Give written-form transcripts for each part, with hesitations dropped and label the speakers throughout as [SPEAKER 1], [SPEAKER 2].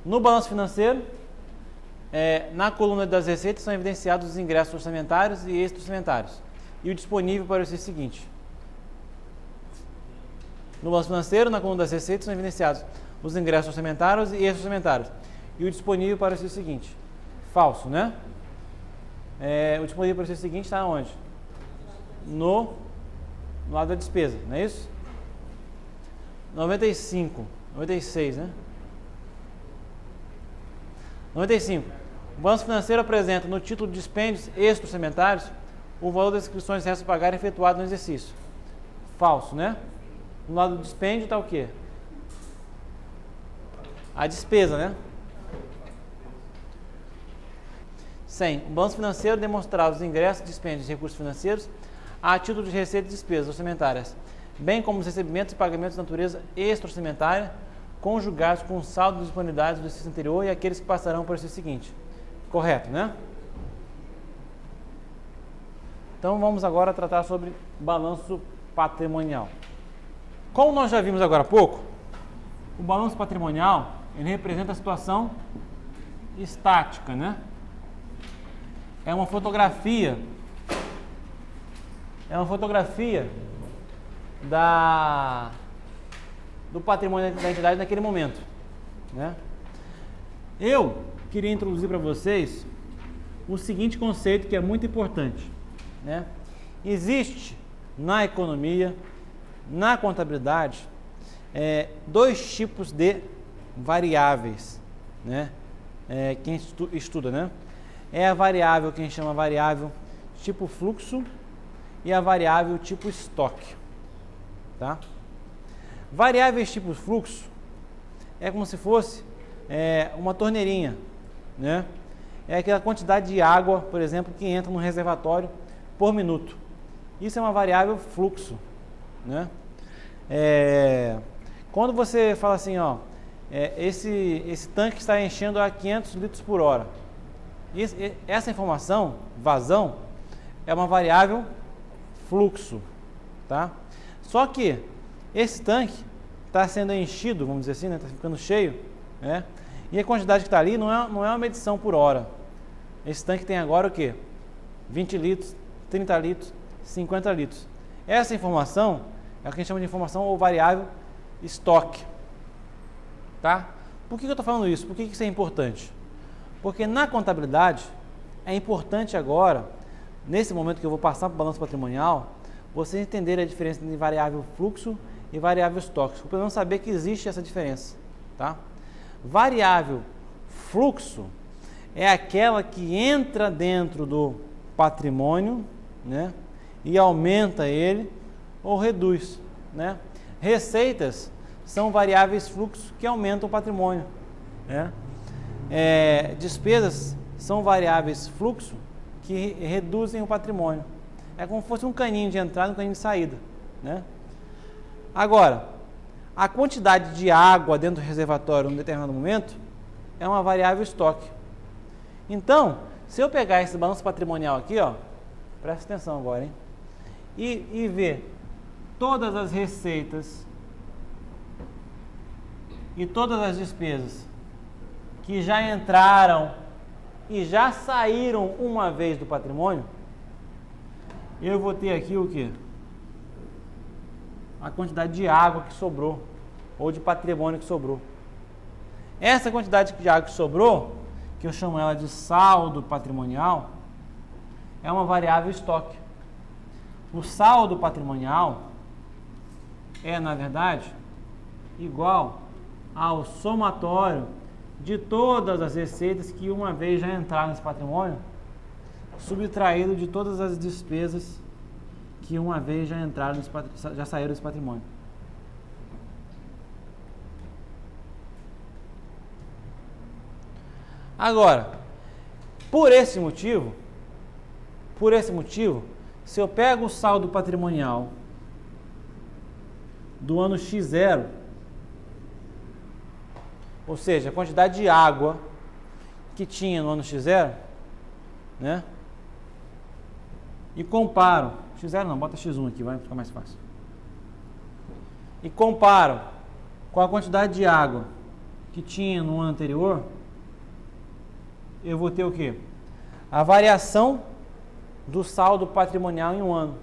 [SPEAKER 1] No balanço financeiro, na coluna das receitas são evidenciados os ingressos orçamentários e extra-orçamentários. E o disponível para o exercício seguinte. No balanço financeiro, na coluna das receitas são evidenciados os ingressos orçamentários e extra-orçamentários. E o disponível para o exercício seguinte. Falso, né? O disponível para o exercício seguinte está onde? No lado da despesa, não é isso? 96, né? 95. O balanço financeiro apresenta no título de dispêndios extra-orçamentários o valor das inscrições restos a pagar efetuado no exercício. Falso, né? No lado do dispêndio está o quê? A despesa, né? 100. O balanço financeiro demonstrará os ingressos, dispêndios e recursos financeiros a título de receitas e despesas orçamentárias, bem como os recebimentos e pagamentos de natureza extra-orçamentária, conjugados com o saldo de disponibilidades do exercício anterior e aqueles que passarão para o exercício seguinte. Correto, né? Então vamos agora tratar sobre balanço patrimonial. Como nós já vimos agora há pouco, o balanço patrimonial ele representa a situação estática, né? É uma fotografia do patrimônio da entidade naquele momento, né? Eu queria introduzir para vocês o seguinte conceito que é muito importante, né? Existe na economia, na contabilidade, dois tipos de variáveis, né? Quem estuda, né? É a variável que a gente chama variável tipo fluxo e a variável tipo estoque, tá? Variáveis tipo fluxo é como se fosse uma torneirinha, né? É aquela quantidade de água, por exemplo, que entra no reservatório por minuto. Isso é uma variável fluxo, né? Quando você fala assim, ó, esse tanque está enchendo a 500 litros por hora. Essa informação, vazão, é uma variável fluxo, tá? Só que esse tanque está sendo enchido, vamos dizer assim, né? Está ficando cheio, né? E a quantidade que está ali não é uma medição por hora. Esse tanque tem agora o quê? 20 litros, 30 litros, 50 litros. Essa informação é o que a gente chama de informação ou variável estoque, tá? Por que eu estou falando isso? Por que isso é importante? Porque na contabilidade é importante agora, nesse momento que eu vou passar para o balanço patrimonial, vocês entenderem a diferença entre variável fluxo e variável estoque. Pelo menos saber que existe essa diferença, tá? Variável fluxo é aquela que entra dentro do patrimônio, né? E aumenta ele ou reduz, né? Receitas são variáveis fluxo que aumentam o patrimônio, né? Despesas são variáveis fluxo que reduzem o patrimônio. É como se fosse um caninho de entrada e um caninho de saída, né? Agora, a quantidade de água dentro do reservatório em um determinado momento é uma variável estoque. Então, se eu pegar esse balanço patrimonial aqui, ó, presta atenção agora, hein? E ver todas as receitas e todas as despesas que já entraram e já saíram uma vez do patrimônio, eu vou ter aqui o quê? A quantidade de água que sobrou, ou de patrimônio que sobrou. Essa quantidade de água que sobrou, que eu chamo ela de saldo patrimonial, é uma variável estoque. O saldo patrimonial é, na verdade, igual ao somatório de todas as receitas que uma vez já entraram nesse patrimônio, subtraído de todas as despesas que uma vez já entraram já saíram desse patrimônio. Agora, por esse motivo, se eu pego o saldo patrimonial do ano X0, ou seja, a quantidade de água que tinha no ano X0, né? E comparo, X0 não, bota X1 aqui, vai ficar mais fácil. E comparo com a quantidade de água que tinha no ano anterior, eu vou ter o quê? A variação do saldo patrimonial em um ano.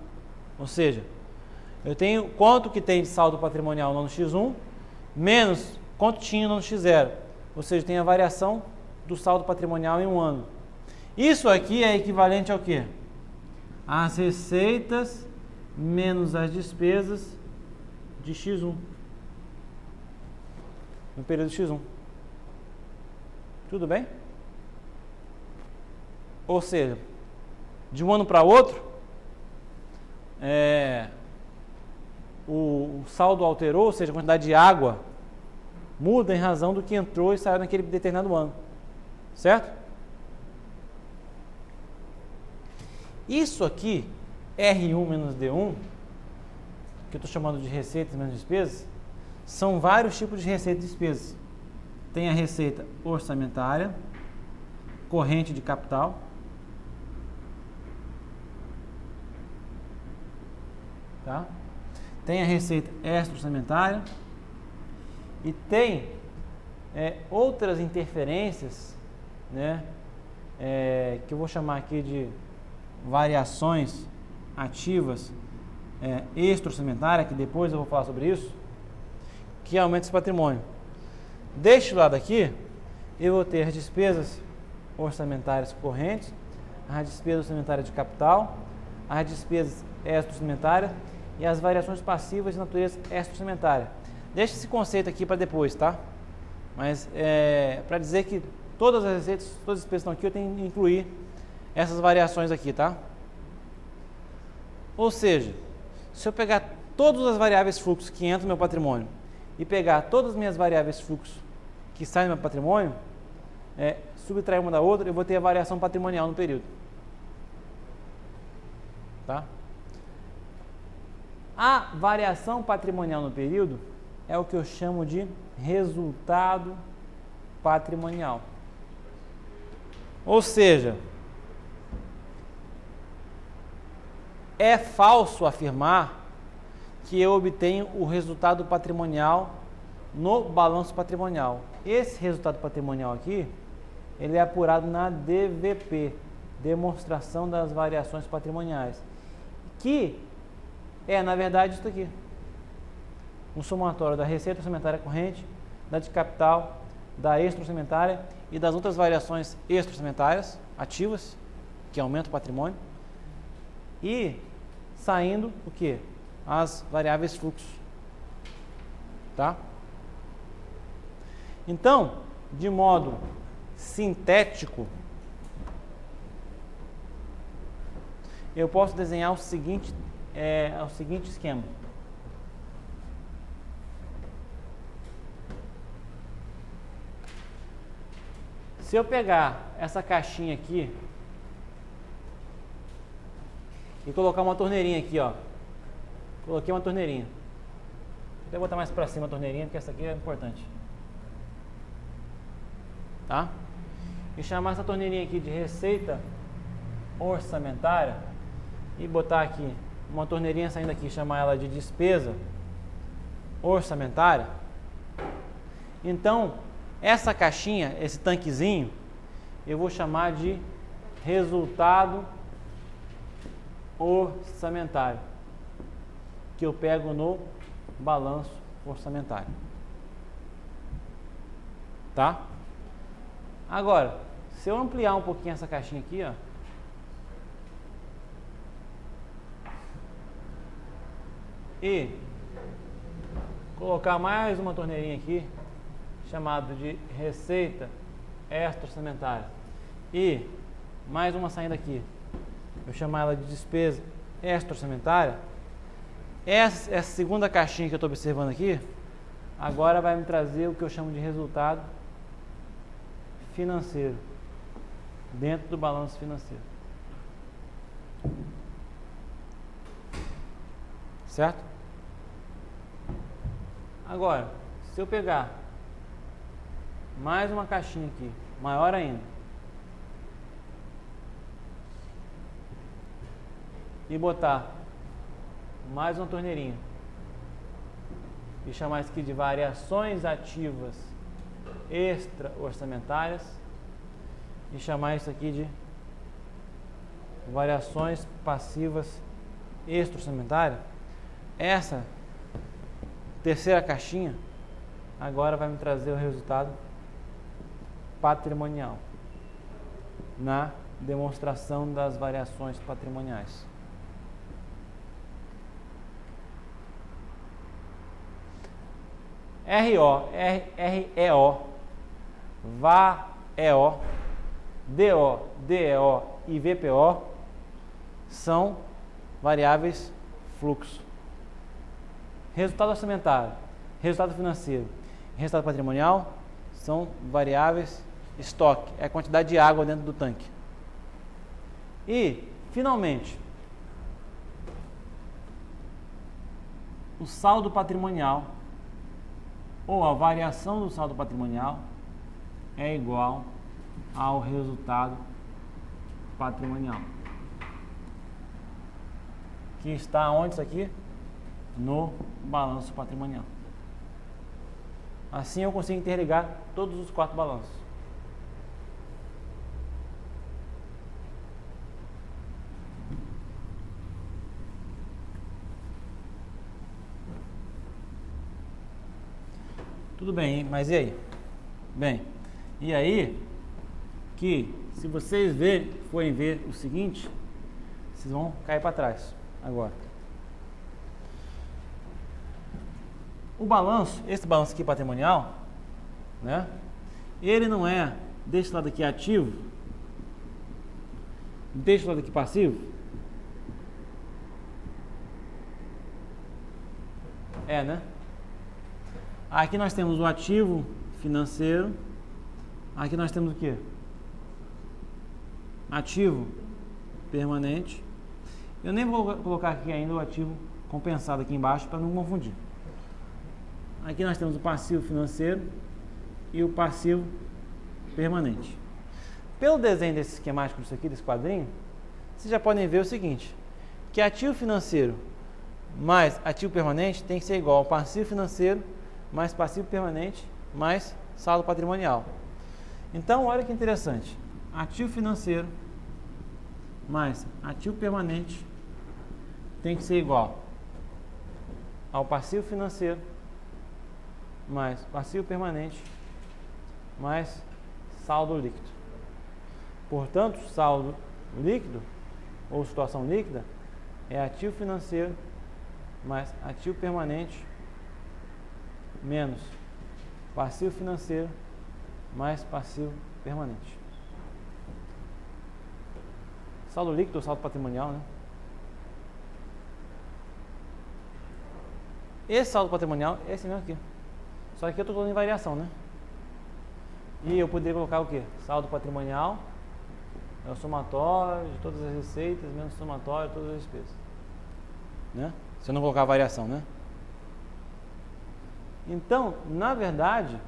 [SPEAKER 1] Ou seja, eu tenho quanto que tem de saldo patrimonial no ano X1, menos quanto tinha no ano X0. Ou seja, tem a variação do saldo patrimonial em um ano. Isso aqui é equivalente ao quê? As receitas menos as despesas de X1. No período X1. Tudo bem? Ou seja, de um ano para outro, o saldo alterou, ou seja, a quantidade de água muda em razão do que entrou e saiu naquele determinado ano. Certo? Isso aqui, R1 menos D1, que eu estou chamando de receitas menos despesas, são vários tipos de receita e despesas. Tem a receita orçamentária, corrente de capital, tá? Tem a receita extra-orçamentária e tem outras interferências, né, que eu vou chamar aqui de variações ativas extra-orçamentária, que depois eu vou falar sobre isso, que aumenta esse patrimônio. Deste lado aqui, eu vou ter as despesas orçamentárias correntes, as despesas orçamentárias de capital, as despesas extra-orçamentárias e as variações passivas de natureza extra-orçamentária. Deixa esse conceito aqui para depois, tá? Mas para dizer que todas as receitas, todas as despesas que estão aqui, eu tenho que incluir essas variações aqui, tá? Ou seja, se eu pegar todas as variáveis fluxo que entram no meu patrimônio e pegar todas as minhas variáveis fluxo que saem do meu patrimônio, subtrair uma da outra, eu vou ter a variação patrimonial no período. Tá? A variação patrimonial no período é o que eu chamo de resultado patrimonial. Ou seja, é falso afirmar que eu obtenho o resultado patrimonial no balanço patrimonial. Esse resultado patrimonial aqui, ele é apurado na DVP, demonstração das variações patrimoniais, que na verdade, isso aqui. Um somatório da receita orçamentária corrente, da de capital, da extra-orçamentária e das outras variações extra-orçamentárias ativas, que aumentam o patrimônio, e saindo o que? As variáveis fluxo. Tá? Então, de modo sintético, eu posso desenhar o seguinte esquema. Se eu pegar essa caixinha aqui e colocar uma torneirinha aqui, ó. Coloquei uma torneirinha. Vou até botar mais para cima a torneirinha, porque essa aqui é importante. Tá? E chamar essa torneirinha aqui de receita orçamentária e botar aqui uma torneirinha saindo aqui, chamar ela de despesa orçamentária. Então, essa caixinha, esse tanquezinho, eu vou chamar de resultado orçamentário, que eu pego no balanço orçamentário. Tá? Agora, se eu ampliar um pouquinho essa caixinha aqui, ó, e colocar mais uma torneirinha aqui, chamado de receita extra-orçamentária, e mais uma saindo aqui, eu chamar ela de despesa extra-orçamentária, essa segunda caixinha que eu estou observando aqui, agora vai me trazer o que eu chamo de resultado financeiro, dentro do balanço financeiro. Certo? Agora, se eu pegar mais uma caixinha aqui, maior ainda, e botar mais uma torneirinha e chamar isso aqui de variações ativas extra-orçamentárias e chamar isso aqui de variações passivas extra-orçamentárias. Essa terceira caixinha agora vai me trazer o resultado patrimonial na demonstração das variações patrimoniais. RO, REO, VAEO, DO, DEO e VPO são variáveis fluxo. Resultado orçamentário, resultado financeiro e resultado patrimonial são variáveis estoque, é a quantidade de água dentro do tanque. E, finalmente, o saldo patrimonial ou a variação do saldo patrimonial é igual ao resultado patrimonial, que está onde isso aqui? No balanço patrimonial. Assim eu consigo interligar todos os 4 balanços. Tudo bem, mas e aí? Bem, e aí que se vocês forem ver o seguinte, vocês vão cair para trás agora. O balanço, esse balanço aqui patrimonial, né? Ele não é desse lado aqui ativo, desse lado aqui passivo. É, né? Aqui nós temos o ativo financeiro. Aqui nós temos o quê? Ativo permanente. Eu nem vou colocar aqui ainda o ativo compensado aqui embaixo para não confundir. Aqui nós temos o passivo financeiro e o passivo permanente. Pelo desenho desse esquemático disso aqui, desse quadrinho, vocês já podem ver o seguinte, que ativo financeiro mais ativo permanente tem que ser igual ao passivo financeiro mais passivo permanente mais saldo patrimonial. Então, olha que interessante. Ativo financeiro mais ativo permanente tem que ser igual ao passivo financeiro mais passivo permanente mais saldo líquido. Portanto, saldo líquido ou situação líquida é ativo financeiro mais ativo permanente menos passivo financeiro mais passivo permanente. Saldo líquido ou saldo patrimonial, né? Esse saldo patrimonial é esse mesmo aqui. Só que eu estou colocando em variação, né? E eu poderia colocar o quê? Saldo patrimonial é o somatório de todas as receitas menos o somatório de todas as despesas, né? Se eu não colocar a variação, né? Então, na verdade,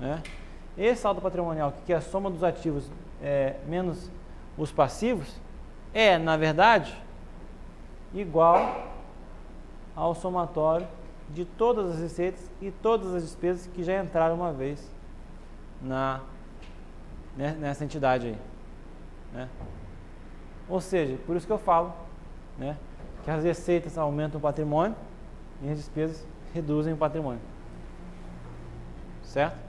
[SPEAKER 1] né, esse saldo patrimonial, que é a soma dos ativos menos os passivos, é, na verdade, igual ao somatório de todas as receitas e todas as despesas que já entraram uma vez nessa entidade aí, né? Ou seja, por isso que eu falo, né, que as receitas aumentam o patrimônio e as despesas reduzem o patrimônio, certo?